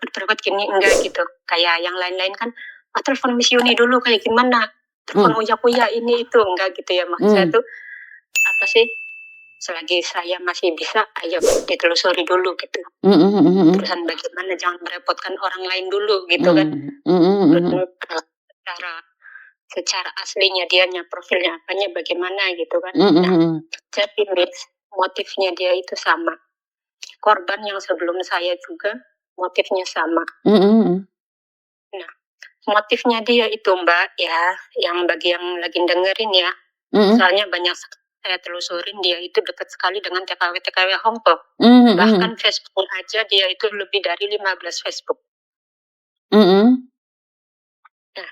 berpendapat gini, enggak gitu. Kayak yang lain-lain kan, telepon Miss Yuni dulu kayak gimana, telepon Uya ini itu, enggak gitu ya. Maksud saya tuh apa sih, selagi saya masih bisa, ayo ditelusuri dulu gitu. Urusan bagaimana, jangan merepotkan orang lain dulu gitu kan. Secara aslinya dianya, profilnya apanya bagaimana gitu kan. Nah, jadi motifnya dia itu sama. Korban yang sebelum saya juga motifnya sama. Nah, motifnya dia itu Mbak ya, yang bagi yang lagi dengerin ya, soalnya banyak saya telusurin, dia itu dekat sekali dengan TKW Hongkong. Bahkan Facebook aja dia itu lebih dari 15 Facebook. Nah,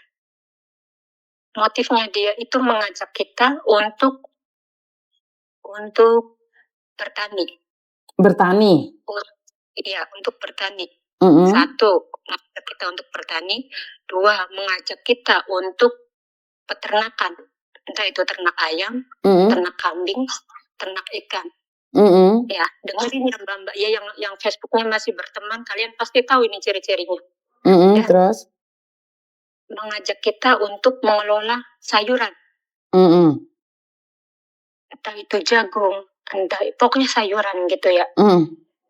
motifnya dia itu mengajak kita untuk bertani. Iya, untuk bertani. Satu, mengajak kita untuk bertani. Dua, mengajak kita untuk peternakan. Entah itu ternak ayam, ternak kambing, ternak ikan. Ya, dengerin ya Mbak ya, yang Facebooknya masih berteman, kalian pasti tahu ini ciri-cirinya. Ya. Terus? Mengajak kita untuk mengelola sayuran. Entah itu jagung, pokoknya sayuran gitu ya.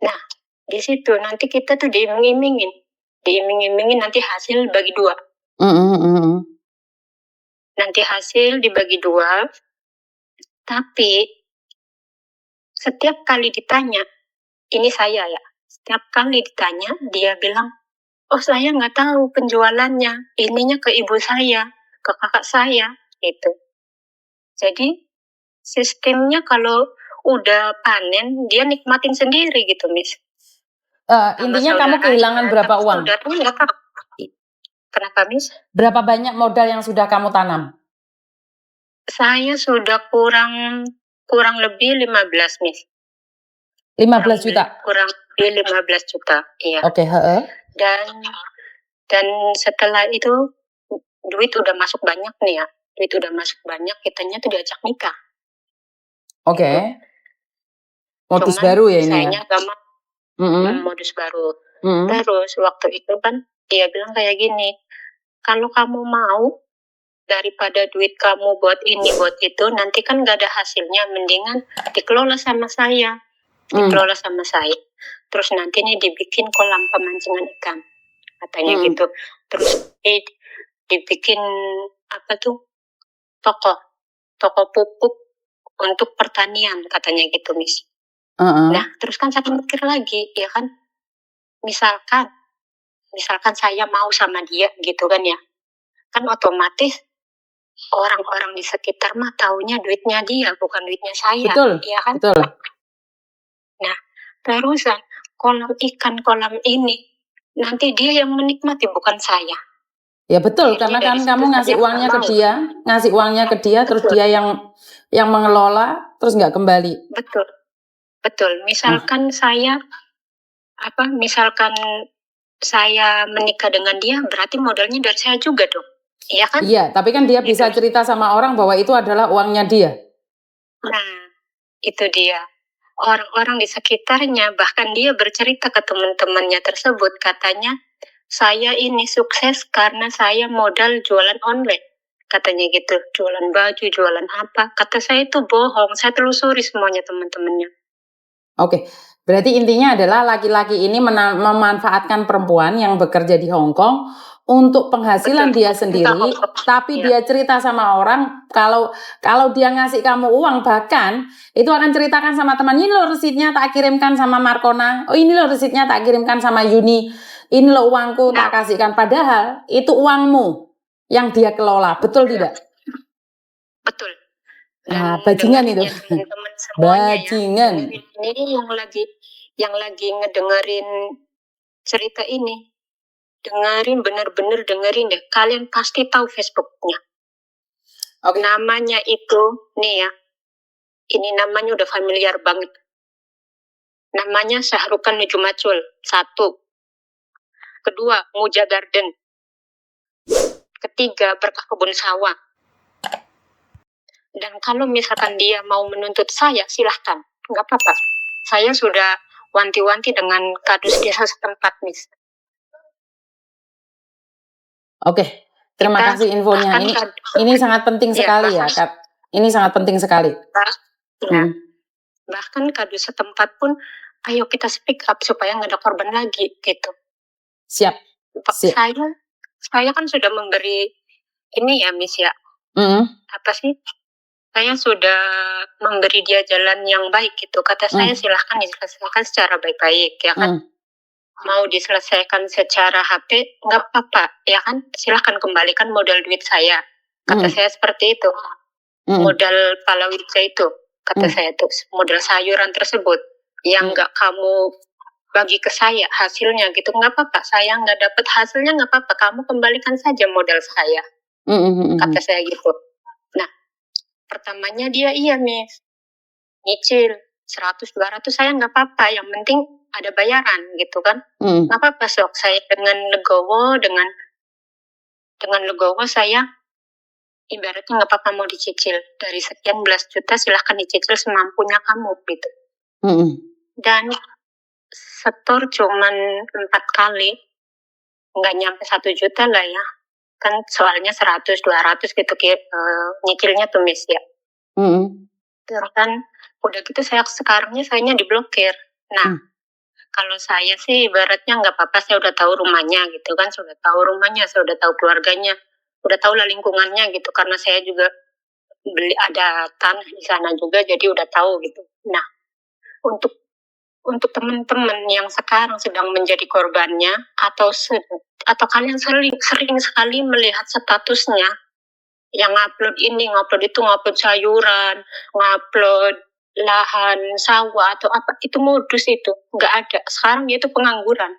Nah, di situ nanti kita tuh diiming-imingin nanti hasil bagi dua. Nanti hasil dibagi dua, tapi setiap kali ditanya, ini saya ya, setiap kali ditanya dia bilang, oh saya nggak tahu penjualannya, ininya ke ibu saya, ke kakak saya, gitu. Jadi sistemnya kalau udah panen, dia nikmatin sendiri gitu, Miss. Intinya kamu kehilangan berapa uang? Kenapa, Miss? Berapa banyak modal yang sudah kamu tanam? Saya sudah kurang lebih 15, Miss. 15 juta? Kurang lebih 15 juta, iya. Oke, Dan setelah itu, duit udah masuk banyak nih ya. Duit udah masuk banyak, kitanya tuh diajak nikah. Oke. Modus baru ya ini ya? Sayanya gak mau. Modus baru. Terus waktu itu kan dia bilang kayak gini, kalau kamu mau, daripada duit kamu buat ini buat itu, nanti kan gak ada hasilnya, mendingan dikelola sama saya. Terus nanti nih dibikin kolam pemancingan ikan, katanya gitu. Terus dibikin toko pupuk untuk pertanian, katanya gitu, Miss. Nah, terus kan saya mikir lagi, ya kan, misalkan saya mau sama dia gitu kan ya, kan otomatis orang-orang di sekitar mah taunya duitnya dia, bukan duitnya saya. Betul, ya kan? Betul. Nah, terusan kolam ini nanti dia yang menikmati, bukan saya. Ya betul, karena kan kamu ngasih uangnya ke dia, terus dia yang mengelola, terus nggak kembali. Betul. Misalkan saya menikah dengan dia, berarti modalnya dari saya juga dong. Iya kan? Iya, tapi kan dia bisa cerita sama orang bahwa itu adalah uangnya dia. Nah, itu dia. Orang-orang di sekitarnya, bahkan dia bercerita ke teman-temannya tersebut, katanya, saya ini sukses karena saya modal jualan online. Katanya gitu, jualan baju, jualan apa. Kata saya itu bohong, saya telusuri semuanya teman-temannya. Oke, berarti intinya adalah laki-laki ini memanfaatkan perempuan yang bekerja di Hong Kong untuk penghasilan dia sendiri, tapi dia cerita sama orang kalau dia ngasih kamu uang, bahkan itu akan ceritakan sama teman, ini loh resitnya tak kirimkan sama Markona, oh ini loh resitnya tak kirimkan sama Yuni, ini loh uangku tak kasihkan, padahal itu uangmu yang dia kelola, betul tidak? Betul. Nah, bajingan itu. Teman-teman semuanya bajingan. Ya. Ini yang lagi ngedengerin cerita ini. Bener-bener dengerin deh. Kalian pasti tahu Facebooknya. Okay. Namanya itu, nih ya. Ini namanya udah familiar banget. Namanya Syahrukan Nujumacul. 1. Kedua, Muja Garden. Ketiga, Berkah Kebun Sawah. Dan kalau misalkan dia mau menuntut saya, silahkan. Nggak apa-apa. Saya sudah wanti-wanti dengan kadus desa setempat, Miss. Oke, terima Kita kasih infonya. bahkan Ini sangat penting ya sekali ya, bahkan Kak. Ini sangat penting sekali. ya bahkan kadu setempat pun, ayo kita speak up supaya nggak ada korban lagi gitu. Siap. Saya kan sudah memberi ini ya, Miss ya. Apa sih? Saya sudah memberi dia jalan yang baik gitu. Kata saya silahkan diselesaikan secara baik-baik ya kan. Mau diselesaikan secara HP nggak apa-apa ya kan. Silahkan kembalikan modal duit saya. Kata saya seperti itu. Modal palawija itu. Kata saya tuh modal sayuran tersebut yang nggak kamu bagi ke saya hasilnya gitu, nggak apa-apa, saya nggak dapat hasilnya nggak apa-apa, kamu kembalikan saja modal saya. Kata saya gitu. Nah, pertamanya dia iya Miss, nyicil 100-200 saya nggak apa-apa, yang penting ada bayaran gitu kan. Nggak apa-apa sok, saya dengan legowo saya ibaratnya nggak apa-apa mau dicicil dari sekian belas juta, silahkan dicicil semampunya kamu gitu. Dan setor cuman 4 kali, nggak nyampe 1 juta lah ya, kan soalnya 100-200 gitu nyicilnya tuh Miss ya. Terus kan udah gitu sekarangnya sayanya diblokir. Nah, kalau saya sih ibaratnya nggak apa-apa, saya udah tahu rumahnya gitu kan, sudah tahu rumahnya, saya udah tahu keluarganya, udah tahu lah lingkungannya gitu, karena saya juga beli ada tanah di sana juga, jadi udah tahu gitu. Nah, untuk teman-teman yang sekarang sedang menjadi korbannya atau kalian sering sekali melihat statusnya yang ngupload ini, ngupload itu, ngupload sayuran, ngupload lahan sawah atau apa, itu modus itu nggak ada. Sekarang dia itu pengangguran.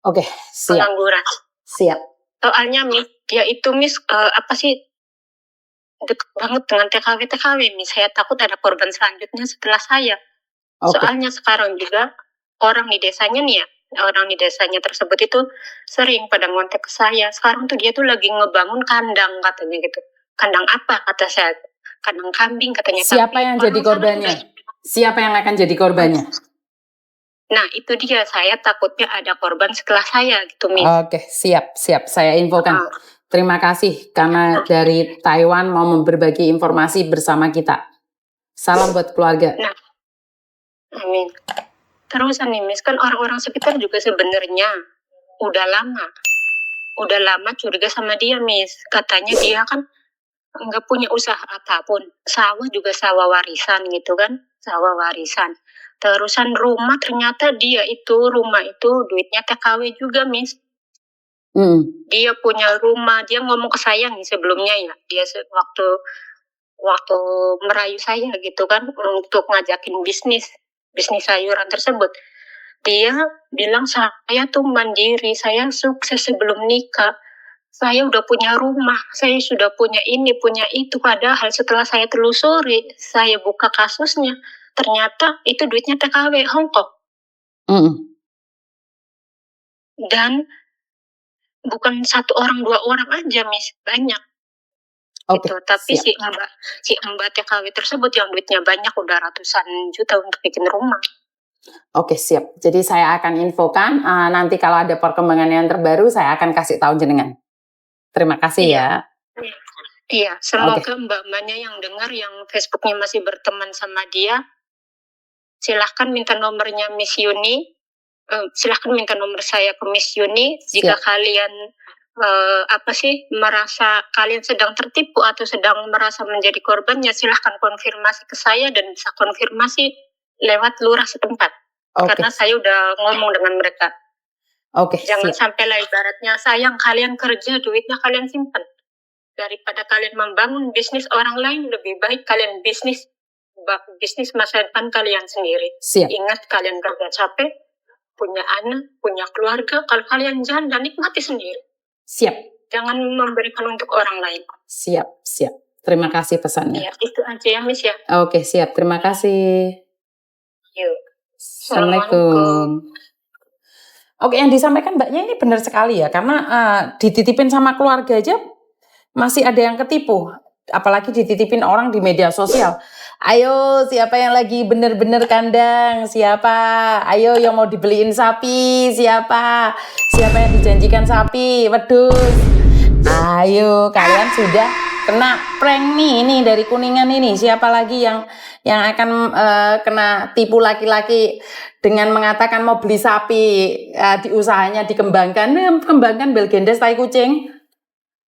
Oke, siap. Pengangguran. Siap. Soalnya Miss, dia itu Miss apa sih deket banget dengan TKW Miss. Saya takut ada korban selanjutnya setelah saya. Soalnya sekarang juga orang di desanya nih ya, orang di desanya tersebut itu sering pada ngontek ke saya. Sekarang tuh dia tuh lagi ngebangun kandang katanya gitu. Kandang apa kata saya? Kandang kambing katanya. Siapa yang jadi korbannya? Siapa yang akan jadi korbannya? Nah itu dia, saya takutnya ada korban setelah saya gitu Miss. Oke, siap. Saya infokan. Terima kasih karena dari Taiwan mau berbagi informasi bersama kita. Salam buat keluarga. Nah, amin. Terus nih Miss, kan orang-orang sekitar juga sebenarnya udah lama curiga sama dia Miss. Katanya dia kan nggak punya usaha apapun, sawah juga sawah warisan gitu kan, sawah warisan. Terusan rumah ternyata rumah itu duitnya TKW juga Miss. Dia punya rumah, dia ngomong ke saya nih sebelumnya ya, dia waktu merayu saya gitu kan untuk ngajakin bisnis sayuran tersebut. Dia bilang saya tuh mandiri, saya sukses sebelum nikah. Saya udah punya rumah, saya sudah punya ini, punya itu. Padahal setelah saya telusuri, saya buka kasusnya, ternyata itu duitnya TKW Hongkong. Dan bukan 1 orang 2 orang aja Miss, banyak. Gitu. Tapi siap. si Mbak TKW tersebut yang duitnya banyak udah ratusan juta untuk bikin rumah. Oke, siap. Jadi saya akan infokan, nanti kalau ada perkembangan yang terbaru saya akan kasih tahu jenengan. Terima kasih ya. Iya, semoga mbak-mbaknya yang dengar yang Facebooknya masih berteman sama dia, silahkan minta nomornya Miss Yuni, silahkan minta nomor saya ke Miss Yuni. Jika kalian merasa kalian sedang tertipu atau sedang merasa menjadi korbannya, silahkan konfirmasi ke saya dan bisa konfirmasi lewat lurah setempat. Karena saya udah ngomong dengan mereka. Jangan sampai lah ibaratnya sayang kalian kerja, duitnya kalian simpan. Daripada kalian membangun bisnis orang lain, lebih baik kalian bisnis masa depan kalian sendiri. Ingat kalian kerja capek, punya anak, punya keluarga, kalau kalian janda nikmati sendiri. Jangan memberikan untuk orang lain. Siap. Terima kasih pesannya. Ya, itu aja ya Miss ya. Oke, siap. Terima kasih. Yuk. Assalamualaikum. Oke, yang disampaikan mbaknya ini benar sekali ya, karena dititipin sama keluarga aja masih ada yang ketipu, apalagi dititipin orang di media sosial. Ayo, siapa yang lagi bener-bener kandang? Siapa? Ayo yang mau dibeliin sapi, siapa? Siapa yang dijanjikan sapi? Wedus. Ayo, kalian sudah kena prank nih dari Kuningan ini. Siapa lagi yang akan kena tipu laki-laki dengan mengatakan mau beli sapi, di usahanya dikembangkan, kembangkan Belgendes tai kucing.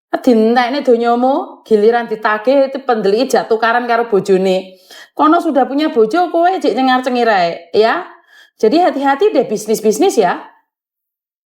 Dintekne donyamu, giliran ditagih itu pendeli jak tukaran karo bojone. Kono sudah punya bojo, kowe jek cengar-cengir ae, ya. Jadi hati-hati deh bisnis-bisnis ya.